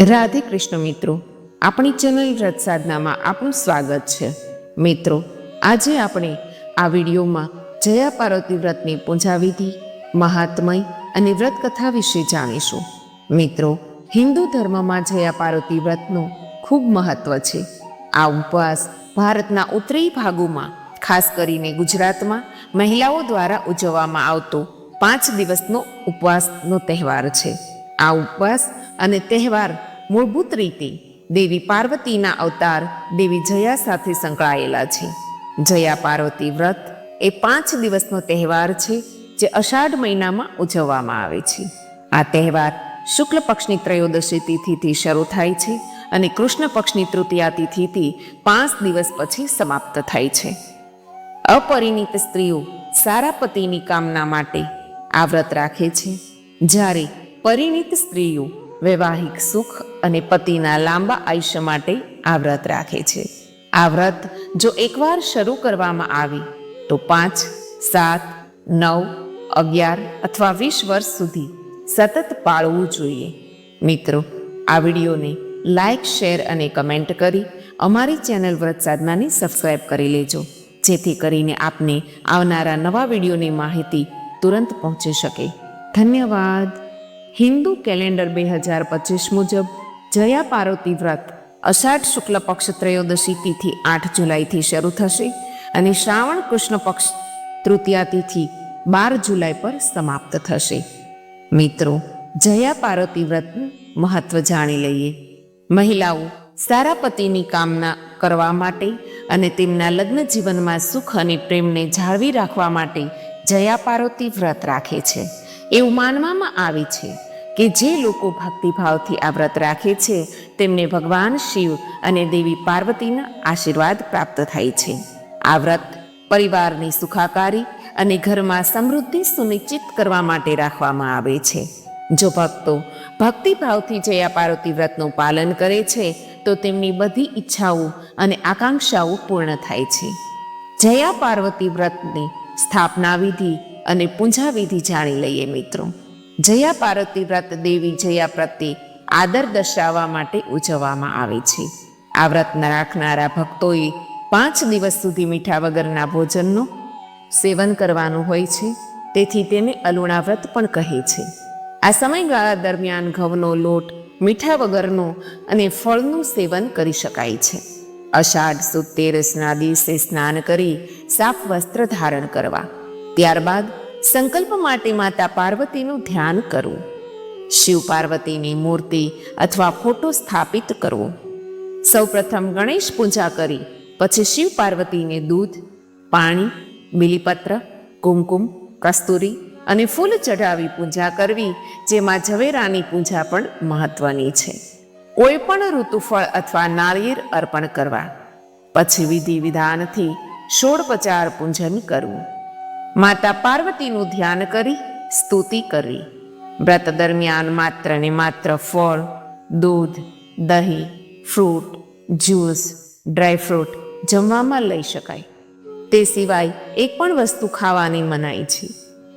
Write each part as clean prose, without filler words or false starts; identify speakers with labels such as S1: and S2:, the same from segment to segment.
S1: રાધે કૃષ્ણ મિત્રો, આપણી ચેનલ વ્રત સાધનામાં આપનું સ્વાગત છે. મિત્રો, આજે આપણે આ વિડીયોમાં જયા પાર્વતી વ્રતની પૂજા વિધિ, મહાત્મય અને વ્રત કથા વિશે જાણીશું. મિત્રો, હિન્દુ ધર્મમાં જયા પાર્વતી વ્રતનું ખૂબ મહત્વ છે. આ ઉપવાસ ભારતના ઉત્તરીય ભાગોમાં, ખાસ કરીને ગુજરાતમાં મહિલાઓ દ્વારા ઉજવવામાં આવતો 5 દિવસનો ઉપવાસનો તહેવાર છે. આ ઉપવાસ અને તહેવાર મૂળભૂત રીતે દેવી પાર્વતીના અવતાર દેવી જયા સાથે સંકળાયેલા છે. જયા પાર્વતી વ્રત એ 5 દિવસનો તહેવાર છે જે અષાઢ મહિનામાં ઉજવવામાં આવે છે. આ તહેવાર શુક્લ પક્ષની ત્રયોદશી તિથિથી શરૂ થાય છે અને કૃષ્ણ પક્ષની તૃતીયા તિથિથી 5 દિવસ પછી સમાપ્ત થાય છે. અપરિણીત સ્ત્રીઓ સારા પતિની કામના માટે આ વ્રત રાખે છે, જ્યારે પરિણીત સ્ત્રીઓ વૈવાહિક સુખ અને પતિના લાંબા આયુષ્ય માટે આ વ્રત રાખે છે. આ વ્રત જો એકવાર શરૂ કરવામાં આવે તો 5, 7, 9, 11 અથવા 20 વર્ષ સુધી સતત પાળવું જોઈએ. મિત્રો, આ વિડીયોને લાઈક, શેર અને કમેન્ટ કરી અમારી ચેનલ વ્રત સાધનાને સબસ્ક્રાઈબ કરી લેજો, જેથી કરીને આપને આવનારા નવા વિડીયોની માહિતી તુરંત પહોંચી શકે. ધન્યવાદ. હિન્દુ કેલેન્ડર 2025 મુજબ જયા પાર્વતી વ્રત અષાઢ શુક્લ પક્ષ ત્રયોદશી તિથિ 8 જુલાઈથી શરૂ થશે અને શ્રાવણ કૃષ્ણ પક્ષ તૃતીયા તિથિ 12 જુલાઈ પર સમાપ્ત થશે. મિત્રો, જયા પાર્વતી વ્રતનું મહત્વ જાણી લઈએ. મહિલાઓ સારા પતિની કામના કરવા માટે અને તેમના લગ્ન જીવનમાં સુખ અને પ્રેમને જાળવી રાખવા માટે જયા પાર્વતી વ્રત રાખે છે. એવું માનવામાં આવે છે કે જે લોકો ભક્તિભાવથી આ વ્રત રાખે છે તેમને ભગવાન શિવ અને દેવી પાર્વતીના આશીર્વાદ પ્રાપ્ત થાય છે. આ વ્રત પરિવારની સુખાકારી અને ઘરમાં સમૃદ્ધિ સુનિશ્ચિત કરવા માટે રાખવામાં આવે છે. જો ભક્તો ભક્તિભાવથી જયા પાર્વતી વ્રતનું પાલન કરે છે તો તેમની બધી ઈચ્છાઓ અને આકાંક્ષાઓ પૂર્ણ થાય છે. જયા પાર્વતી વ્રતની સ્થાપના વિધિ અને પૂજા વિધિ જાણી લઈએ. મિત્રો, જયા પાર્વતી વ્રત દેવી જયા પ્રત્યે આદર દર્શાવવા માટે ઉજવવામાં આવે છે. આ વ્રત રાખનારા ભક્તોએ 5 દિવસ સુધી મીઠા વગરના ભોજનનું સેવન કરવાનું હોય છે, તેથી તેને અલુણા વ્રત પણ કહે છે. આ સમયગાળા દરમિયાન ઘઉંનો લોટ, મીઠા વગરનો અને ફળનું સેવન કરી શકાય છે. અષાઢ સુદ તેરસના દિવસે સ્નાન કરી સાફ વસ્ત્ર ધારણ કરવા, ત્યારબાદ સંકલ્પ માટે માતા પાર્વતીનું ધ્યાન કરવું, શિવ પાર્વતીની મૂર્તિ અથવા ફોટો સ્થાપિત કરવો. સૌપ્રથમ ગણેશ પૂજા કરી પછી શિવ પાર્વતીને દૂધ, પાણી, બીલીપત્ર, કુમકુમ, કસ્તુરી અને ફૂલ ચઢાવી પૂજા કરવી, જેમાં ઝવેરાની પૂજા પણ મહત્વની છે. કોઈ પણ ઋતુફળ અથવા નાળિયેર અર્પણ કરવા, પછી વિધિ વિધાનથી ષોડોપચાર પૂજન કરવું. માતા પાર્વતીનું ધ્યાન કરી સ્તુતિ કરવી. વ્રત દરમિયાન માત્ર ને માત્ર ફળ, દૂધ, દહીં, ફ્રૂટ, જ્યુસ, ડ્રાયફ્રૂટ જમવામાં લઈ શકાય. તે સિવાય એક પણ વસ્તુ ખાવાની મનાઈ છે.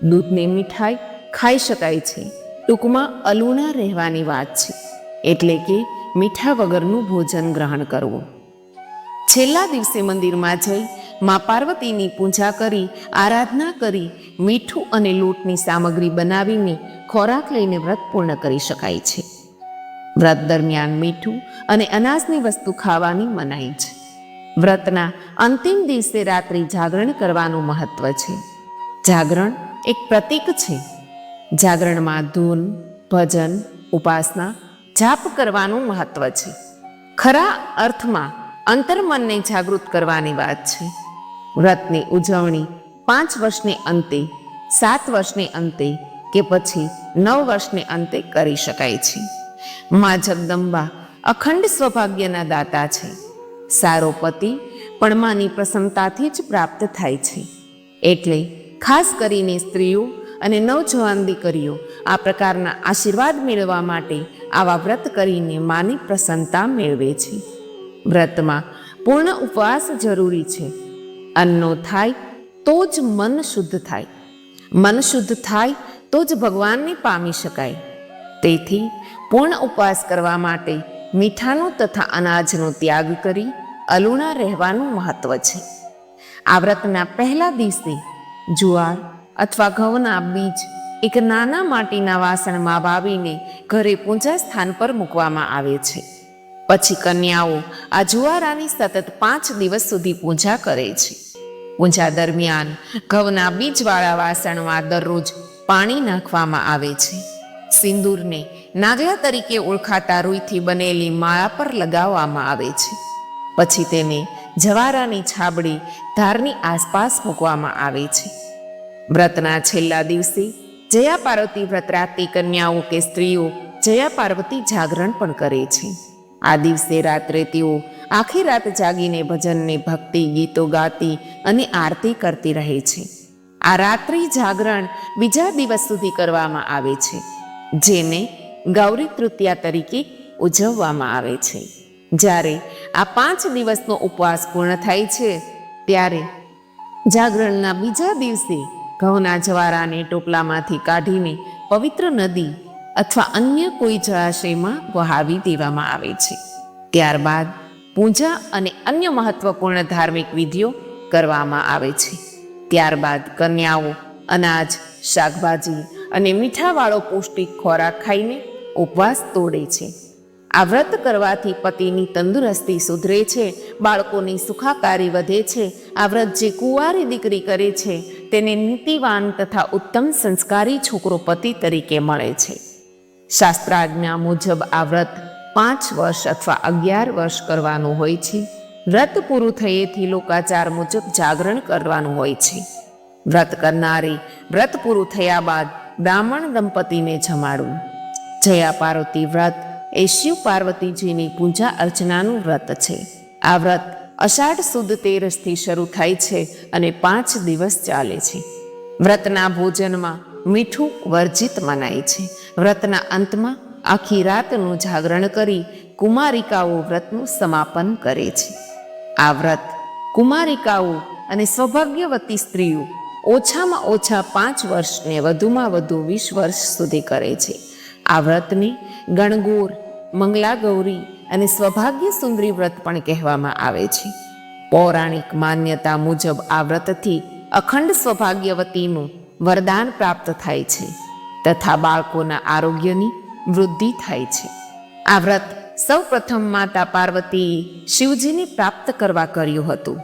S1: દૂધની મીઠાઈ ખાઈ શકાય છે. ટૂંકમાં અલુણા રહેવાની વાત છે, એટલે કે મીઠા વગરનું ભોજન ગ્રહણ કરવું. છેલ્લા દિવસે મંદિરમાં જઈ મા પાર્વતીની પૂજા કરી આરાધના કરી મીઠું અને લોટની સામગ્રી બનાવીને ખોરાક લઈને વ્રત પૂર્ણ કરી શકાય છે. વ્રત દરમિયાન મીઠું અને અનાજની વસ્તુ ખાવાની મનાઈ છે. વ્રતના અંતિમ દિવસે રાત્રિ જાગરણ કરવાનું મહત્વ છે. જાગરણ એક પ્રતીક છે. જાગરણમાં ધૂન, ભજન, ઉપાસના, જાપ કરવાનું મહત્વ છે. ખરા અર્થમાં અંતર્મનને જાગૃત કરવાની વાત છે. વ્રતની ઉજવણી 5 વર્ષને અંતે, 7 વર્ષને અંતે કે પછી 9 વર્ષને અંતે કરી શકાય છે. મા જગદંબા અખંડ સૌભાગ્યના દાતા છે. સારો પતિ પણ માની પ્રસન્નતાથી જ પ્રાપ્ત થાય છે. એટલે ખાસ કરીને સ્ત્રીઓ અને નવજવાન દીકરીઓ આ પ્રકારના આશીર્વાદ મેળવવા માટે આવા વ્રત કરીને માની પ્રસન્નતા મેળવે છે. વ્રતમાં પૂર્ણ ઉપવાસ જરૂરી છે. અન્નો થાય તો જ મન શુદ્ધ થાય. મન શુદ્ધ થાય તો જ ભગવાનને પામી શકાય. તેથી પૂર્ણ ઉપવાસ કરવા માટે મીઠાનો તથા અનાજનો ત્યાગ કરી અલુણા રહેવાનું મહત્વ છે. આ વ્રતના પહેલા દિવસે જુવાર અથવા ઘઉંના બીજ એક નાના માટીના વાસણમાં વાવીને ઘરે પૂજા સ્થાન પર મૂકવામાં આવે છે. પછી કન્યાઓ આ જુવારાની સતત 5 દિવસ સુધી પૂજા કરે છે. પૂજા દરમિયાન ઘઉંના બીજવાળા વાસણમાં દરરોજ પાણી નાખવામાં આવે છે. સિંદૂરને નાગલા તરીકે ઓળખાતા રૂઈથી બનેલી માળા પર લગાવવામાં આવે છે. પછી તેને જવારાની છાબડી ધારની આસપાસ મૂકવામાં આવે છે. વ્રતના છેલ્લા દિવસે જયા પાર્વતી વ્રત રાખતી કન્યાઓ કે સ્ત્રીઓ જયા પાર્વતી જાગરણ પણ કરે છે. આ દિવસે રાત્રે તેઓ આખી રાત જાગીને ભજનને ભક્તિ ગીતો ગાતી અને આરતી કરતી રહે છે. આ રાત્રિ જાગરણ બીજા દિવસ સુધી કરવામાં આવે છે, જેને ગૌરી તૃતીયા તરીકે ઉજવવામાં આવે છે. જ્યારે આ 5 દિવસનો ઉપવાસ પૂર્ણ થાય છે, ત્યારે જાગરણના બીજા દિવસે ઘઉંના જવારાને ટોપલામાંથી કાઢીને પવિત્ર નદી અથવા અન્ય કોઈ જળાશયમાં વહાવી દેવામાં આવે છે. ત્યારબાદ પૂજા અને અન્ય મહત્વપૂર્ણ ધાર્મિક વિધિઓ કરવામાં આવે છે. ત્યારબાદ કન્યાઓ અનાજ, શાકભાજી અને મીઠાવાળો પૌષ્ટિક ખોરાક ખાઈને ઉપવાસ તોડે છે. આ વ્રત કરવાથી પતિની તંદુરસ્તી સુધરે છે, બાળકોની સુખાકારી વધે છે. આ વ્રત જે કુંવારી દીકરી કરે છે તેને નીતિવાન તથા ઉત્તમ સંસ્કારી છોકરો પતિ તરીકે મળે છે. શાસ્ત્રાજ્ઞા મુજબ આ વ્રત 5 વર્ષ અથવા 11 વર્ષ કરવાનું હોય છે. વ્રત પૂરું થયેથી લોકાચાર મુજબ જાગરણ કરવાનું હોય છે. વ્રત કરનારે વ્રત પૂરું થયા બાદ બ્રાહ્મણ દંપતીને જમાડવું. જયા પાર્વતી વ્રત એ શિવ પાર્વતીજીની પૂજા અર્ચનાનું વ્રત છે. આ વ્રત અષાઢ સુદ 13થી શરૂ થાય છે અને 5 દિવસ ચાલે છે. વ્રતના ભોજનમાં મીઠું વર્જિત મનાય છે. વ્રતના અંતમાં આખી રાતનું જાગરણ કરી કુમારિકાઓ વ્રતનું સમાપન કરે છે. આ વ્રત કુમારિકાઓ અને સૌભાગ્યવતી સ્ત્રીઓ ઓછામાં ઓછા 5 વર્ષને વધુમાં વધુ 20 વર્ષ સુધી કરે છે. આ વ્રતને ગણગોર, મંગલા ગૌરી અને સૌભાગ્ય સુંદરી વ્રત પણ કહેવામાં આવે છે. પૌરાણિક માન્યતા મુજબ આ વ્રતથી અખંડ સૌભાગ્યવતીનું વરદાન પ્રાપ્ત થાય છે તથા બાળકોના આરોગ્યની વૃદ્ધિ થાય છે. આ વ્રત સૌ પ્રથમ માતા પાર્વતીએ શિવજીને પ્રાપ્ત કરવા કર્યું હતું.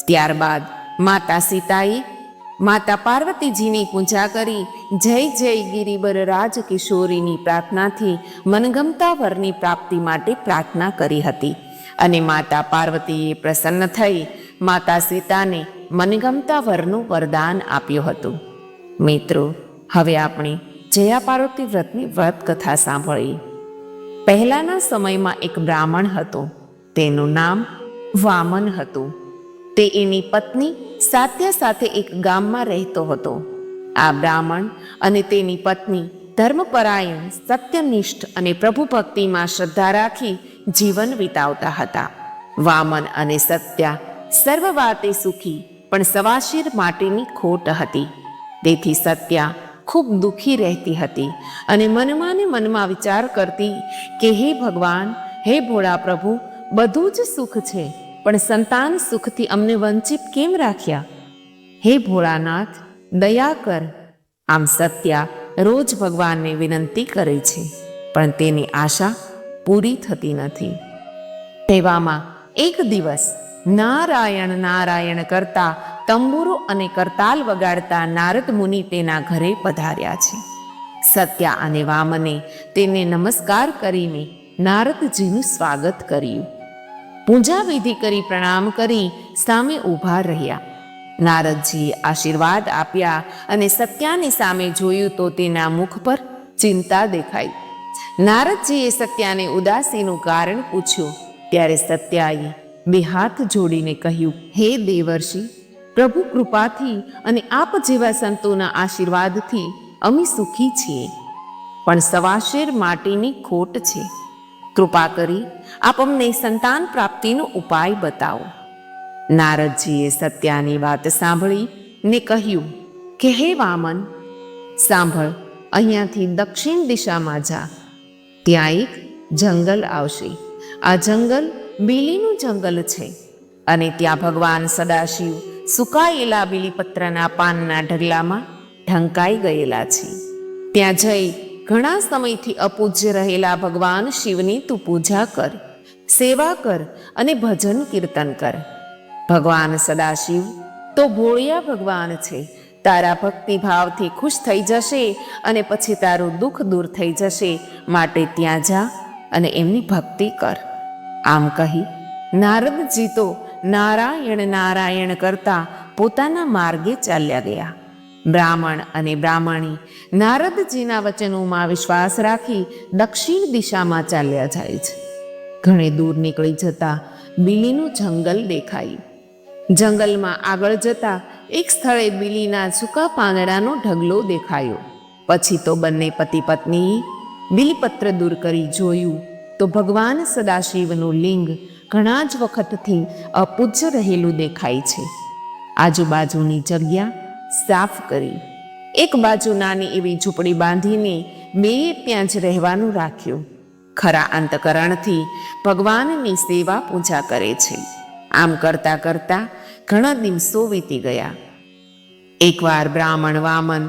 S1: ત્યારબાદ માતા સીતાએ માતા પાર્વતીજીની પૂજા કરી જય જય ગિરિબર રાજ કિશોરીની પ્રાર્થનાથી મનગમતા વરની પ્રાપ્તિ માટે પ્રાર્થના કરી હતી અને માતા પાર્વતીએ પ્રસન્ન થઈ માતા સીતાને મનગમતા વરનું વરદાન આપ્યું હતું. મિત્રો, હવે આપણે જયા પાર્વતી વ્રતની વ્રત કથા સાંભળીએ. પહેલાના સમયમાં એક બ્રાહ્મણ હતો. તેનું નામ વામન હતું. તે એની પત્ની સાત્યા સાથે એક ગામમાં રહેતો હતો. આ બ્રાહ્મણ અને તેની પત્ની ધર્મપરાયણ, સત્યનિષ્ઠ અને પ્રભુ ભક્તિમાં શ્રદ્ધા રાખી જીવન વિતાવતા હતા. વામન અને સત્યા સર્વ વાતે સુખી, પણ સવાશીર માટેની ખોટ હતી. તેથી સત્યા ખૂબ દુઃખી રહેતી હતી અને મનમાં ને મનમાં વિચાર કરતી કે હે ભગવાન, હે ભોળા પ્રભુ, બધું જ સુખ છે, પણ સંતાન સુખથી અમને વંચિત કેમ રાખ્યા? હે ભોળાનાથ, દયા કર. આમ સત્યા રોજ ભગવાનને વિનંતી કરે છે, પણ તેની આશા પૂરી થતી નથી. તેવામાં એક દિવસ નારાયણ નારાયણ કરતા તંબુરો અને કરતાલ વગાડતા નારદ મુનિ તેના ઘરે પધાર્યા છે. સત્યા અને વામને તેને નમસ્કાર કરીને નારદજીનું સ્વાગત કર્યું. પૂજા વિધિ કરી પ્રણામ કરી સામે ઊભા રહ્યા. નારદજીએ આશીર્વાદ આપ્યા અને સત્યાની સામે જોયું તો તેના મુખ પર ચિંતા દેખાઈ. નારદજીએ સત્યાને ઉદાસીનું કારણ પૂછ્યું. ત્યારે સત્યાએ 2 હાથ જોડીને કહ્યું, હે દેવર્ષિ, પ્રભુ કૃપાથી અને આપ જેવા સંતોના આશીર્વાદથી અમે સુખી છીએ, પણ સવાશેર માટેની ખોટ છે. કૃપા કરી આપ અમને સંતાન પ્રાપ્તિનો ઉપાય બતાવો. નારદજીએ સત્યાની વાત સાંભળી ને કહ્યું કે હે વામન, સાંભળ, અહીંયાથી દક્ષિણ દિશામાં જા ત્યાં એક જંગલ આવશે. આ જંગલ બીલીનું જંગલ છે અને ત્યાં ભગવાન સદાશિવ સુકાયેલા બીલીપત્રના પાનના ઢગલામાં ઢંકાઈ ગયેલા છે. ત્યાં જઈ ઘણા સમયથી અપૂજ્ય રહેલા ભગવાન શિવની તું પૂજા કર, સેવા કર અને ભજન કીર્તન કર. ભગવાન સદાશિવ તો ભોળિયા ભગવાન છે. તારા ભક્તિભાવથી ખુશ થઈ જશે અને પછી તારું દુઃખ દૂર થઈ જશે. માટે ત્યાં જા અને એમની ભક્તિ કર. આમ કહી નારદજી તો નારાયણ નારાયણ કરતા પોતાના માર્ગે ચાલ્યા ગયા. બ્રાહ્મણ અને બ્રાહ્મણી નારદજીના વચનોમાં વિશ્વાસ રાખી દક્ષિણ દિશામાં ચાલ્યા જાય છે. ઘણે દૂર નીકળી જતા બીલીનું જંગલ દેખાયું. જંગલમાં આગળ જતા એક સ્થળે બીલીના સૂકા પાંદડાનો ઢગલો દેખાયો. પછી તો બંને પતિ પત્નીએ બીલીપત્ર દૂર કરી જોયું તો ભગવાન સદાશિવનું લિંગ ઘણા જ વખતથી અપૂજ્ય રહેલું દેખાય છે. આજુબાજુની જગ્યા સાફ કરી એક બાજુ નાની એવી ઝૂંપડી બાંધીને બેએ ત્યાં જ રહેવાનું રાખ્યું. ખરા અંતકરણથી ભગવાનની સેવા પૂજા કરે છે. આમ કરતા કરતા ઘણા દિવસો વીતી ગયા. એકવાર બ્રાહ્મણ વામન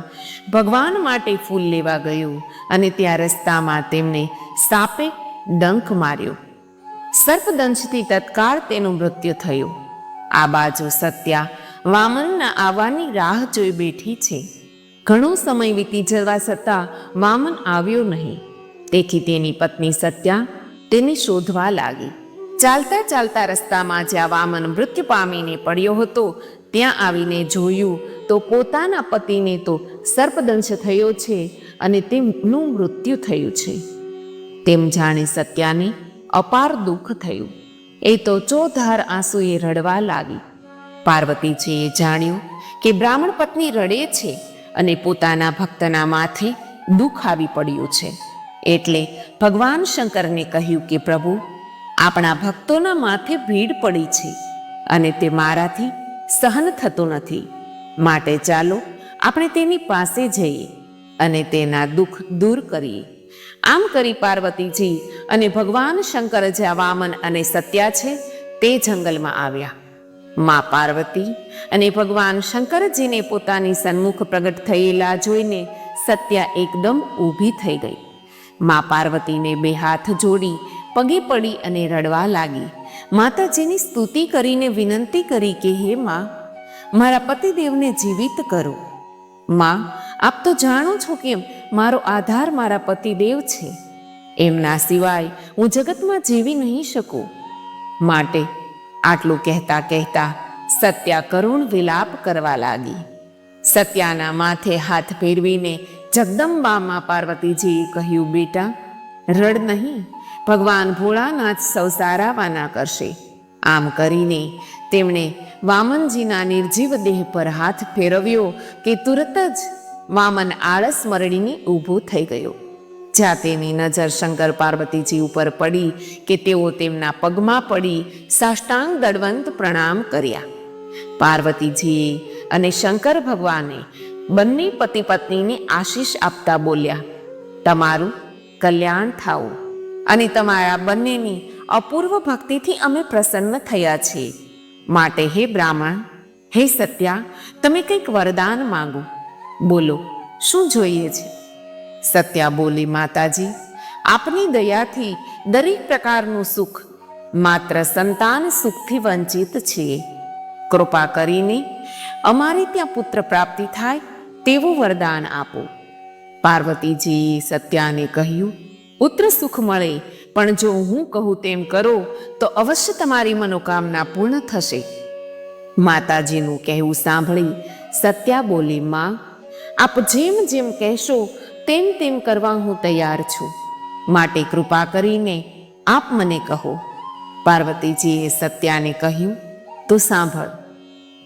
S1: ભગવાન માટે ફૂલ લેવા ગયું અને ત્યાં રસ્તામાં તેમને સાપે ડંખ માર્યો. સર્પદંશથી તત્કાળ તેનું મૃત્યુ થયું. આ બાજુ સત્યા વામનના આવવાની રાહ જોઈ બેઠી છે. ઘણો સમય વીતી જવા છતાં વામન આવ્યો નહીં. તેથી તેની પત્ની સત્યા તેને શોધવા લાગી. ચાલતા ચાલતા રસ્તામાં જ્યાં વામન મૃત્યુ પામીને પડ્યો હતો ત્યાં આવીને જોયું તો પોતાના પતિને તો સર્પદંશ થયો છે અને તેમનું મૃત્યુ થયું છે. તેમ જાણી સત્યાને અપાર દુઃખ થયું. એ તો ચોધાર આંસુએ રડવા લાગી. પાર્વતીજીએ જાણ્યું કે બ્રાહ્મણ પત્ની રડે છે અને પોતાના ભક્તના માથે દુઃખ આવી પડ્યું છે. એટલે ભગવાન શંકરને કહ્યું કે પ્રભુ, આપણા ભક્તોના માથે ભીડ પડી છે અને તે મારાથી સહન થતું નથી. માટે ચાલો આપણે તેની પાસે જઈએ અને તેના દુઃખ દૂર કરીએ. આમ કરી પાર્વતીજી અને ભગવાન શંકર જ્યાં વામન અને સત્યા છે તે જંગલમાં આવ્યા. મા પાર્વતી અને ભગવાન શંકરજીને પોતાની સન્મુખ પ્રગટ થયેલા જોઈને સત્યા એકદમ ઊભી થઈ ગઈ. મા પાર્વતીને બે હાથ જોડી પગે પડી અને રડવા લાગી. માતાજીની સ્તુતિ કરીને વિનંતી કરી કે હે મા, મારા પતિદેવને જીવિત કરો. મા, આપ તો જાણો છો કે મારો આધાર મારા પતિદેવ છે. એમના સિવાય હું જગતમાં જીવી નહીં શકું. માટે આટલું કહેતા કહેતા સત્યા કરુણ વિલાપ કરવા લાગી. સત્યાના માથે હાથ ફેરવીને જગદંબામાં પાર્વતીજીએ કહ્યું, બેટા રડ નહીં, ભગવાન ભોળાનાથ સૌ સારાવાના કરશે. આમ કરીને તેમણે વામનજીના નિર્જીવ દેહ પર હાથ ફેરવ્યો કે તુરત જ વામન આળસ મરડીને ઊભો થઈ ગયો. જ્યાં તેની નજર શંકર પાર્વતીજી ઉપર પડી કે તેઓ તેમના પગમાં પડી સાષ્ટાંગ દંડવત પ્રણામ કર્યા. પાર્વતીજીએ અને શંકર ભગવાને બંને પતિ પત્નીને આશીષ આપતા બોલ્યા, તમારું કલ્યાણ થાવું અને તમારા બંનેની અપૂર્વ ભક્તિથી અમે પ્રસન્ન થયા છીએ. માટે હે બ્રાહ્મણ, હે સત્યા, તમે કંઈક વરદાન માંગો. બોલો, શું જોઈએ છે? સત્યા બોલી, માતાજી, આપની દયાથી દરેક પ્રકારનું સુખ, માત્ર સંતાન સુખથી વંચિત છીએ. કૃપા કરીને અમારે ત્યાં પુત્ર પ્રાપ્તિ થાય તેવું વરદાન આપો. પાર્વતીજીએ સત્યાને કહ્યું, પુત્ર સુખ મળે, પણ જો હું કહું તેમ કરો તો અવશ્ય તમારી મનોકામના પૂર્ણ થશે. માતાજીનું કહેવું સાંભળી સત્યા બોલી, માં, આપ જેમ જેમ કહેશો તેમ તેમ કરવા હું તૈયાર છું. માટે કૃપા કરીને આપ મને કહો. પાર્વતીજીએ સત્યાને કહ્યું, તું સાંભળ,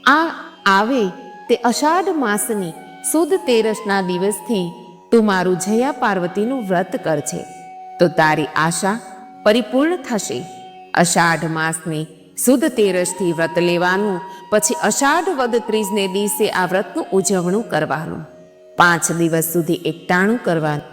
S1: આ આવે તે અષાઢ માસની સુદ તેરસના દિવસથી તું મારું જયા પાર્વતીનું વ્રત કરજે તો તારી આશા પરિપૂર્ણ થશે. અષાઢ માસની સુદ તેરસથી વ્રત લેવાનું, પછી અષાઢ વદ ત્રીજને દિવસે આ વ્રતનું ઉજવણું કરવાનું. 5 દિવસ સુધી એકટાણું કરવાનું.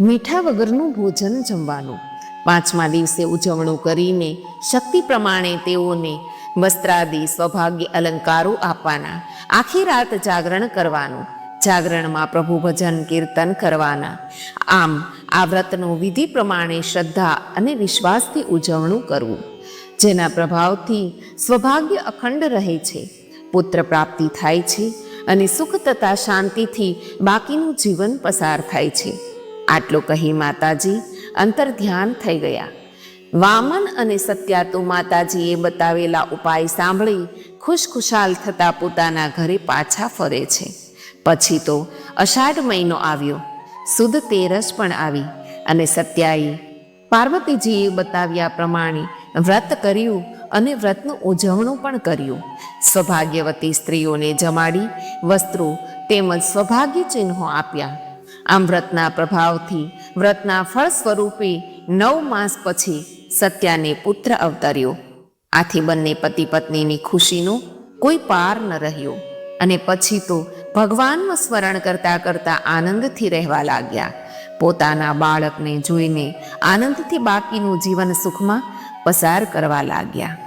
S1: મીઠા વગરનું ભોજન જમવાનું. 5મા દિવસે ઉજવણું કરીને શક્તિ પ્રમાણે તેઓને વસ્ત્રાદિ સૌભાગ્ય અલંકારો આપવાના. આખી રાત જાગરણ કરવાનું. જાગરણમાં પ્રભુ ભજન કીર્તન કરવાના. આમ આ વ્રતનું વિધિ પ્રમાણે શ્રદ્ધા અને વિશ્વાસથી ઉજવણું કરવું, જેના પ્રભાવથી સ્વભાગ્ય અખંડ રહે છે, પુત્ર પ્રાપ્તિ થાય છે અને સુખ તથા શાંતિથી બાકીનું જીવન પસાર થાય છે. આટલું કહી માતાજી અંતર ધ્યાન થઈ ગયા. વામન અને સત્યાતુ માતાજીએ બતાવેલા ઉપાય સાંભળી ખુશખુશાલ થતા પોતાના ઘરે પાછા ફરે છે. પછી તો અષાઢ મહિનો આવ્યો, સુદ તેરસ પણ આવી અને સત્યાએ પાર્વતીજીએ બતાવ્યા પ્રમાણે વ્રત કર્યું અને વ્રતનું ઉજવણું પણ કર્યું. સૌભાગ્યવતી સ્ત્રીઓને જમાડી વસ્ત્રો તેમજ સૌભાગ્ય ચિહ્નો આપ્યા. આમ વ્રતના પ્રભાવથી વ્રતના ફળ સ્વરૂપે 9 માસ પછી સત્યાને પુત્ર અવતર્યો. આથી બંને પતિ પત્નીની ખુશીનો કોઈ પાર ન રહ્યો અને પછી તો ભગવાનનું સ્મરણ કરતાં કરતાં આનંદથી રહેવા લાગ્યા. પોતાના બાળકને જોઈને આનંદથી બાકીનું જીવન સુખમાં પસાર કરવા લાગ્યા.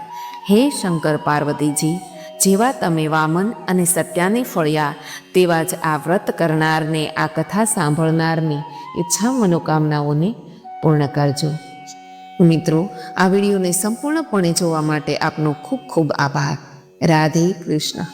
S1: હે શંકર પાર્વતીજી, જેવા તમે વામન અને સત્યાને ફળ્યા, તેવા જ આ વ્રત કરનારને, આ કથા સાંભળનારની ઈચ્છા મનોકામનાઓને પૂર્ણ કરજો. મિત્રો, આ વિડીયોને સંપૂર્ણપણે જોવા માટે આપનો ખૂબ ખૂબ આભાર. રાધે કૃષ્ણ.